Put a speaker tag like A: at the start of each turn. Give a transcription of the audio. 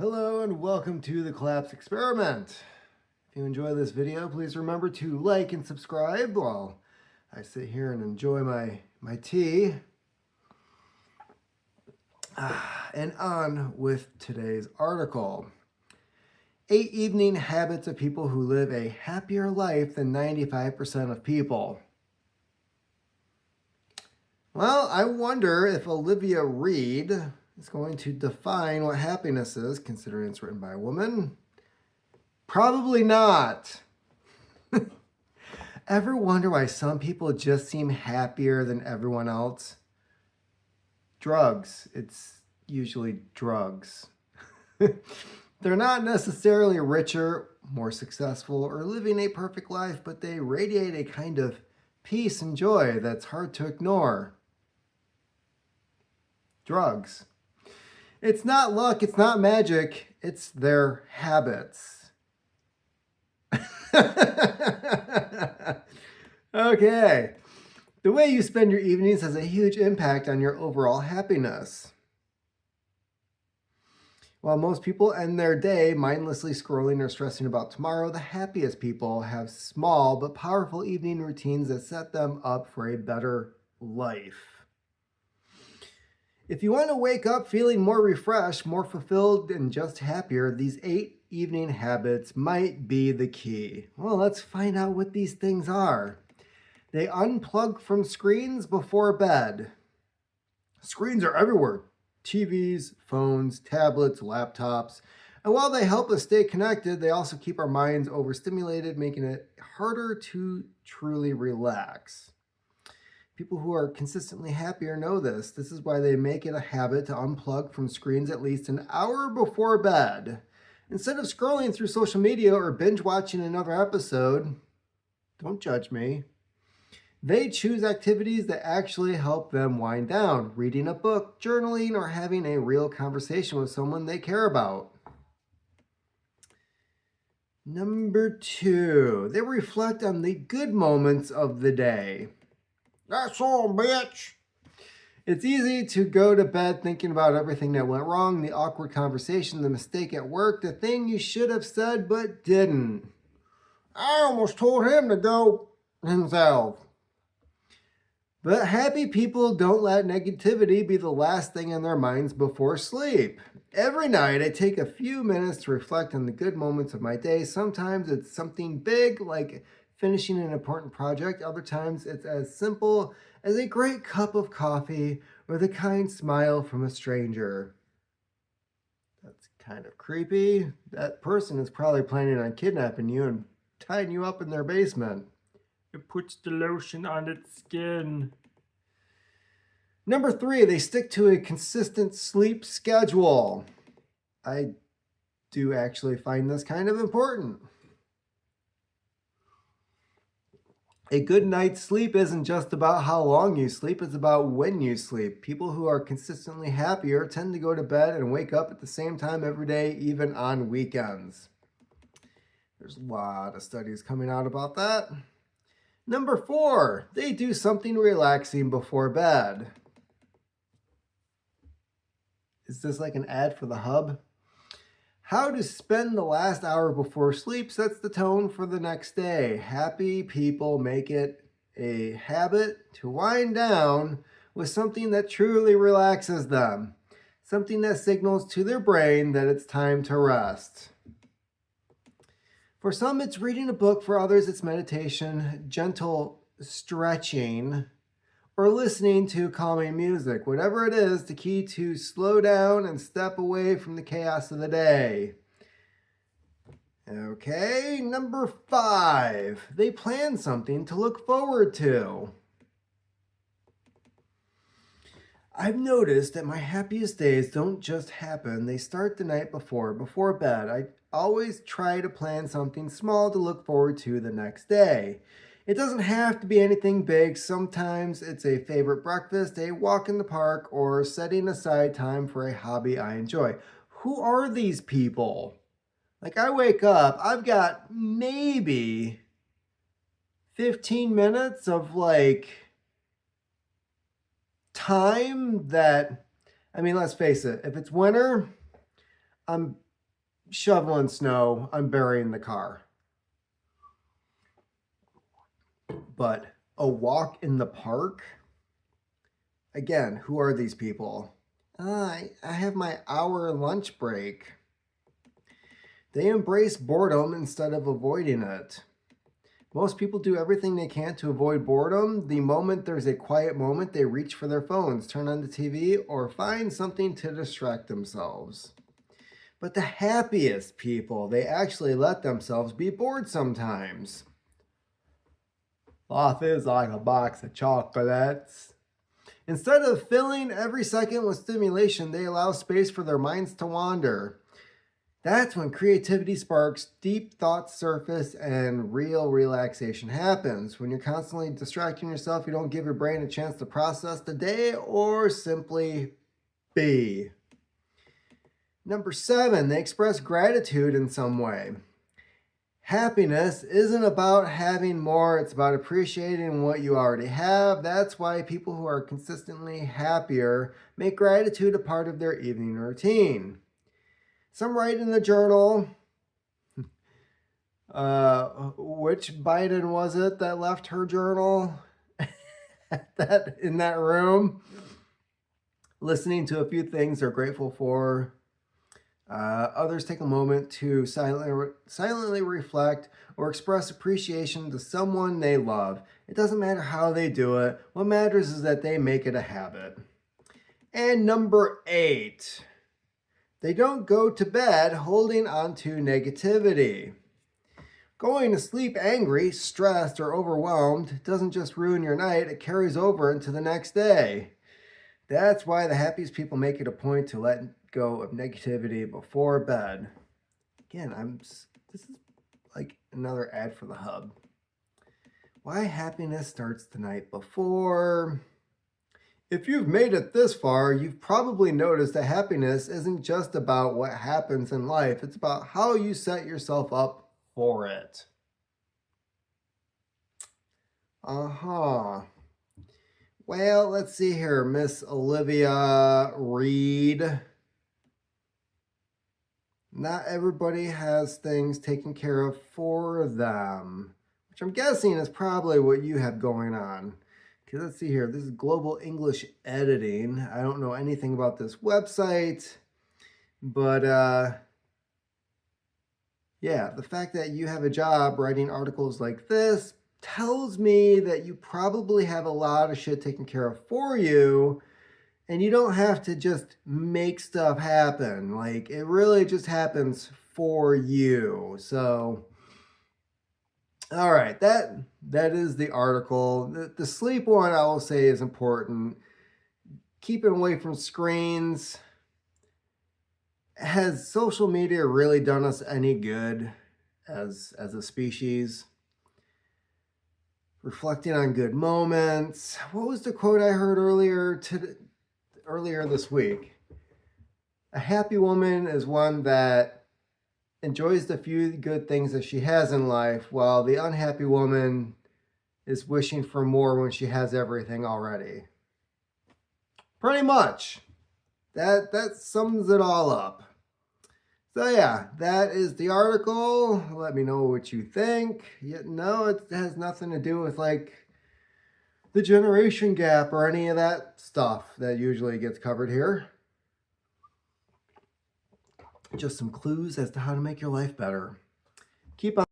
A: Hello and welcome to the Collapse Experiment. If you enjoy this video, please remember to like and subscribe while I sit here and enjoy my tea. And on with today's article. 8 evening habits of people who live a happier life than 95% of people. Well, I wonder if Olivia Reed is going to define what happiness is, considering it's written by a woman. Probably not. Ever wonder why some people just seem happier than everyone else? Drugs. It's usually drugs. They're not necessarily richer, more successful, or living a perfect life, but they radiate a kind of peace and joy that's hard to ignore. Drugs. It's not luck, it's not magic, it's their habits. Okay. The way you spend your evenings has a huge impact on your overall happiness. While most people end their day mindlessly scrolling or stressing about tomorrow, the happiest people have small but powerful evening routines that set them up for a better life. If you want to wake up feeling more refreshed, more fulfilled, and just happier, these 8 evening habits might be the key. Well, let's find out what these things are. They unplug from screens before bed. Screens are everywhere. TVs, phones, tablets, laptops. And while they help us stay connected, they also keep our minds overstimulated, making it harder to truly relax. People who are consistently happier know this. This is why they make it a habit to unplug from screens at least an hour before bed. Instead of scrolling through social media or binge watching another episode, don't judge me. They choose activities that actually help them wind down, reading a book, journaling, or having a real conversation with someone they care about. Number 2, they reflect on the good moments of the day. That's all, bitch. It's easy to go to bed thinking about everything that went wrong, the awkward conversation, the mistake at work, the thing you should have said but didn't. I almost told him to go himself. But happy people don't let negativity be the last thing in their minds before sleep. Every night I take a few minutes to reflect on the good moments of my day. Sometimes it's something big like finishing an important project. Other times it's as simple as a great cup of coffee or the kind smile from a stranger. That's kind of creepy. That person is probably planning on kidnapping you and tying you up in their basement.
B: It puts the lotion on its skin.
A: Number 3, they stick to a consistent sleep schedule. I do actually find this kind of important. A good night's sleep isn't just about how long you sleep, it's about when you sleep. People who are consistently happier tend to go to bed and wake up at the same time every day, even on weekends. There's a lot of studies coming out about that. Number 4, they do something relaxing before bed. Is this like an ad for the Hub? How to spend the last hour before sleep sets the tone for the next day. Happy people make it a habit to wind down with something that truly relaxes them. Something that signals to their brain that it's time to rest. For some, it's reading a book. For others, it's meditation, gentle stretching, or listening to calming music. Whatever it is, the key to slow down and step away from the chaos of the day. Okay, number 5, they plan something to look forward to. I've noticed that my happiest days don't just happen, they start the night before bed. I always try to plan something small to look forward to the next day. It doesn't have to be anything big. Sometimes it's a favorite breakfast, a walk in the park, or setting aside time for a hobby I enjoy. Who are these people? Like, I wake up, I've got maybe 15 minutes of time that, let's face it, if it's winter, I'm shoveling snow, unburying the car. But a walk in the park? Again, who are these people? I have my hour lunch break. They embrace boredom instead of avoiding it. Most people do everything they can to avoid boredom. The moment there's a quiet moment, they reach for their phones, turn on the TV, or find something to distract themselves. But the happiest people, they actually let themselves be bored sometimes. Life is like a box of chocolates. Instead of filling every second with stimulation, they allow space for their minds to wander. That's when creativity sparks, deep thoughts surface, and real relaxation happens. When you're constantly distracting yourself, you don't give your brain a chance to process the day or simply be. Number 7, they express gratitude in some way. Happiness isn't about having more, it's about appreciating what you already have. That's why people who are consistently happier make gratitude a part of their evening routine. Some write in the journal, which Biden was it that left her journal in that room? Listening to a few things they're grateful for. Others take a moment to silently reflect or express appreciation to someone they love. It doesn't matter how they do it. What matters is that they make it a habit. And number 8, they don't go to bed holding on to negativity. Going to sleep angry, stressed, or overwhelmed doesn't just ruin your night, it carries over into the next day. That's why the happiest people make it a point to let go of negativity before bed. Again, this is like another ad for the Hub. Why happiness starts the night before. If you've made it this far, you've probably noticed that happiness isn't just about what happens in life, it's about how you set yourself up for it. Well, let's see here, Miss Olivia Reed. Not everybody has things taken care of for them, which I'm guessing is probably what you have going on. Okay, let's see here. This is Global English Editing. I don't know anything about this website, but yeah, the fact that you have a job writing articles like this tells me that you probably have a lot of shit taken care of for you, and you don't have to just make stuff happen. Like, it really just happens for you. So, all right, that is the article. The sleep one, I will say, is important. Keeping away from screens. Has social media really done us any good as a species? Reflecting on good moments. What was the quote I heard earlier this week? A happy woman is one that enjoys the few good things that she has in life, while the unhappy woman is wishing for more when she has everything already. Pretty much. That sums it all up. So yeah, that is the article. Let me know what you think. No, it has nothing to do with like the generation gap or any of that stuff that usually gets covered here. Just some clues as to how to make your life better. Keep on